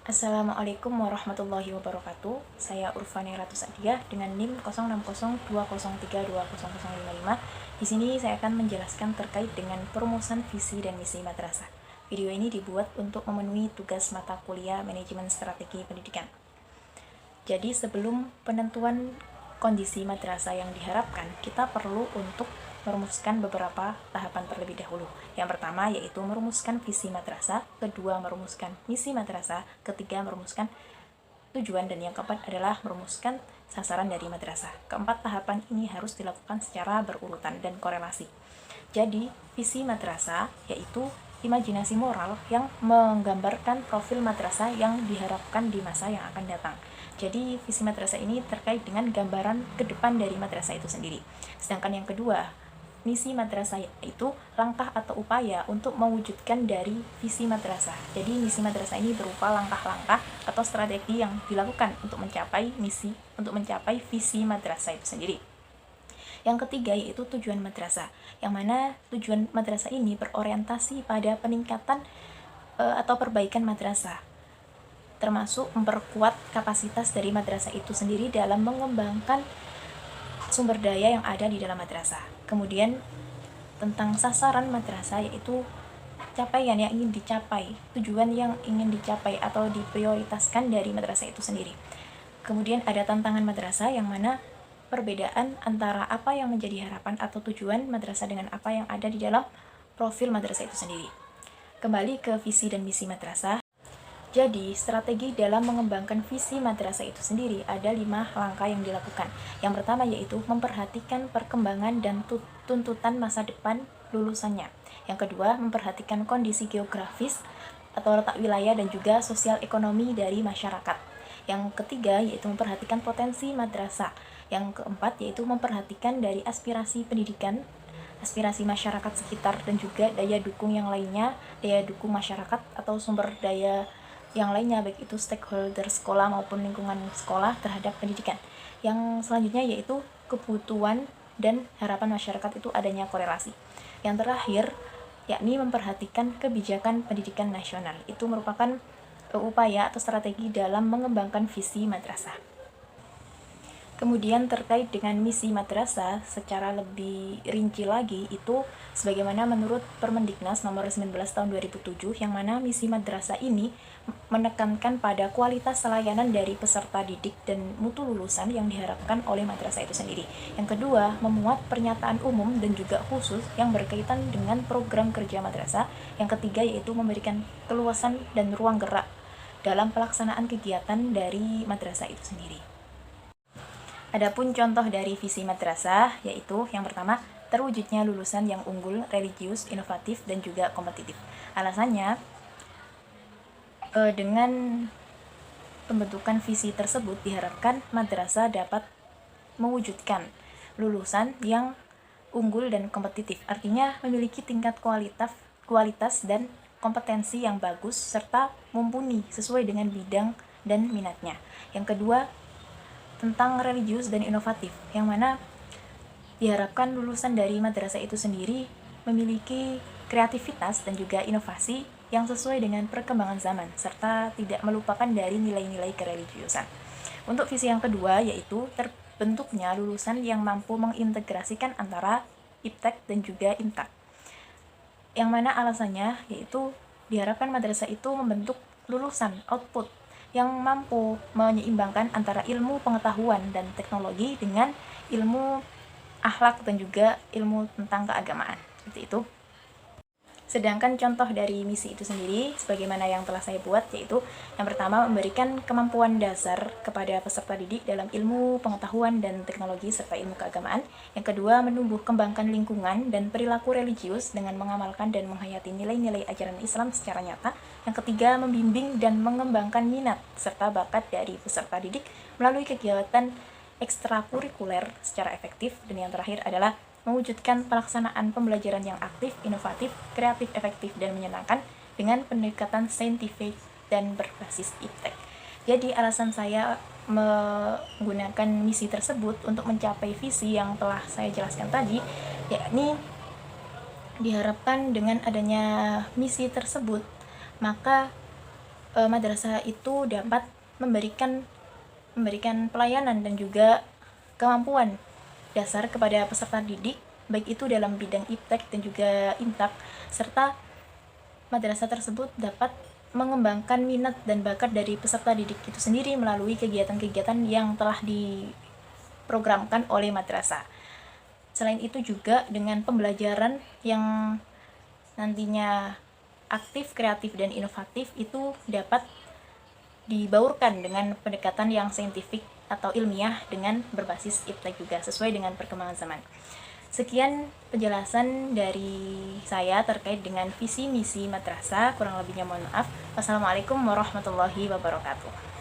Assalamualaikum warahmatullahi wabarakatuh. Saya Urfani Ratu Sadiah dengan NIM 060203200055. Di sini saya akan menjelaskan terkait dengan perumusan visi dan misi madrasah. Video ini dibuat untuk memenuhi tugas mata kuliah Manajemen Strategi Pendidikan. Jadi sebelum penentuan kondisi madrasah yang diharapkan, kita perlu untuk merumuskan beberapa tahapan terlebih dahulu. Yang pertama yaitu merumuskan visi madrasah, kedua merumuskan misi madrasah, ketiga merumuskan tujuan, dan yang keempat adalah merumuskan sasaran dari madrasah. Keempat tahapan ini harus dilakukan secara berurutan dan korelasi. Jadi, visi madrasah yaitu imajinasi moral yang menggambarkan profil madrasah yang diharapkan di masa yang akan datang. Jadi, visi madrasah ini terkait dengan gambaran ke depan dari madrasah itu sendiri. Sedangkan yang kedua, misi madrasah itu langkah atau upaya untuk mewujudkan dari visi madrasah. Jadi misi madrasah ini berupa langkah-langkah atau strategi yang dilakukan untuk mencapai visi madrasah itu sendiri. Yang ketiga yaitu tujuan madrasah, yang mana tujuan madrasah ini berorientasi pada peningkatan atau perbaikan madrasah, termasuk memperkuat kapasitas dari madrasah itu sendiri dalam mengembangkan sumber daya yang ada di dalam madrasah. Kemudian tentang sasaran madrasah yaitu capaian yang ingin dicapai, tujuan yang ingin dicapai atau diprioritaskan dari madrasah itu sendiri. Kemudian ada tantangan madrasah, yang mana perbedaan antara apa yang menjadi harapan atau tujuan madrasah dengan apa yang ada di dalam profil madrasah itu sendiri. Kembali ke visi dan misi madrasah. Jadi, strategi dalam mengembangkan visi madrasah itu sendiri ada 5 langkah yang dilakukan. Yang pertama yaitu memperhatikan perkembangan dan tuntutan masa depan lulusannya. Yang kedua, memperhatikan kondisi geografis atau letak wilayah dan juga sosial ekonomi dari masyarakat. Yang ketiga yaitu memperhatikan potensi madrasah. Yang keempat yaitu memperhatikan dari aspirasi pendidikan, aspirasi masyarakat sekitar, dan juga daya dukung yang lainnya, daya dukung masyarakat atau sumber daya yang lainnya, baik itu stakeholder sekolah maupun lingkungan sekolah terhadap pendidikan. Yang selanjutnya yaitu kebutuhan dan harapan masyarakat itu adanya korelasi. Yang terakhir yakni memperhatikan kebijakan pendidikan nasional. Itu merupakan upaya atau strategi dalam mengembangkan visi madrasah. Kemudian terkait dengan misi madrasah secara lebih rinci lagi itu sebagaimana menurut Permendiknas nomor 19 tahun 2007, yang mana misi madrasah ini menekankan pada kualitas layanan dari peserta didik dan mutu lulusan yang diharapkan oleh madrasah itu sendiri. Yang kedua, memuat pernyataan umum dan juga khusus yang berkaitan dengan program kerja madrasah. Yang ketiga yaitu memberikan keluasan dan ruang gerak dalam pelaksanaan kegiatan dari madrasah itu sendiri. Adapun contoh dari visi madrasah yaitu yang pertama, terwujudnya lulusan yang unggul, religius, inovatif, dan juga kompetitif. Alasannya, dengan pembentukan visi tersebut diharapkan madrasah dapat mewujudkan lulusan yang unggul dan kompetitif, artinya memiliki tingkat kualitas dan kompetensi yang bagus serta mumpuni sesuai dengan bidang dan minatnya. Yang kedua, tentang religius dan inovatif, yang mana diharapkan lulusan dari madrasah itu sendiri memiliki kreativitas dan juga inovasi yang sesuai dengan perkembangan zaman serta tidak melupakan dari nilai-nilai kereligiusan. Untuk visi yang kedua yaitu terbentuknya lulusan yang mampu mengintegrasikan antara iptek dan juga intak, yang mana alasannya yaitu diharapkan madrasah itu membentuk lulusan output yang mampu menyeimbangkan antara ilmu pengetahuan dan teknologi dengan ilmu akhlak dan juga ilmu tentang keagamaan. Seperti itu. Sedangkan contoh dari misi itu sendiri sebagaimana yang telah saya buat yaitu yang pertama, memberikan kemampuan dasar kepada peserta didik dalam ilmu pengetahuan dan teknologi serta ilmu keagamaan. Yang kedua, menumbuh kembangkan lingkungan dan perilaku religius dengan mengamalkan dan menghayati nilai-nilai ajaran Islam secara nyata. Yang ketiga, membimbing dan mengembangkan minat serta bakat dari peserta didik melalui kegiatan ekstrakurikuler secara efektif. Dan yang terakhir adalah mewujudkan pelaksanaan pembelajaran yang aktif, inovatif, kreatif, efektif, dan menyenangkan dengan pendekatan saintifik dan berbasis iptek. Jadi alasan saya menggunakan misi tersebut untuk mencapai visi yang telah saya jelaskan tadi, yakni diharapkan dengan adanya misi tersebut maka madrasah itu dapat memberikan pelayanan dan juga kemampuan dasar kepada peserta didik, baik itu dalam bidang iptek dan juga imtak, serta madrasah tersebut dapat mengembangkan minat dan bakat dari peserta didik itu sendiri melalui kegiatan-kegiatan yang telah diprogramkan oleh madrasah. Selain itu juga dengan pembelajaran yang nantinya aktif, kreatif, dan inovatif itu dapat dibaurkan dengan pendekatan yang saintifik atau ilmiah dengan berbasis iptek juga, sesuai dengan perkembangan zaman. Sekian penjelasan dari saya terkait dengan visi misi madrasah, kurang lebihnya mohon maaf. Wassalamualaikum warahmatullahi wabarakatuh.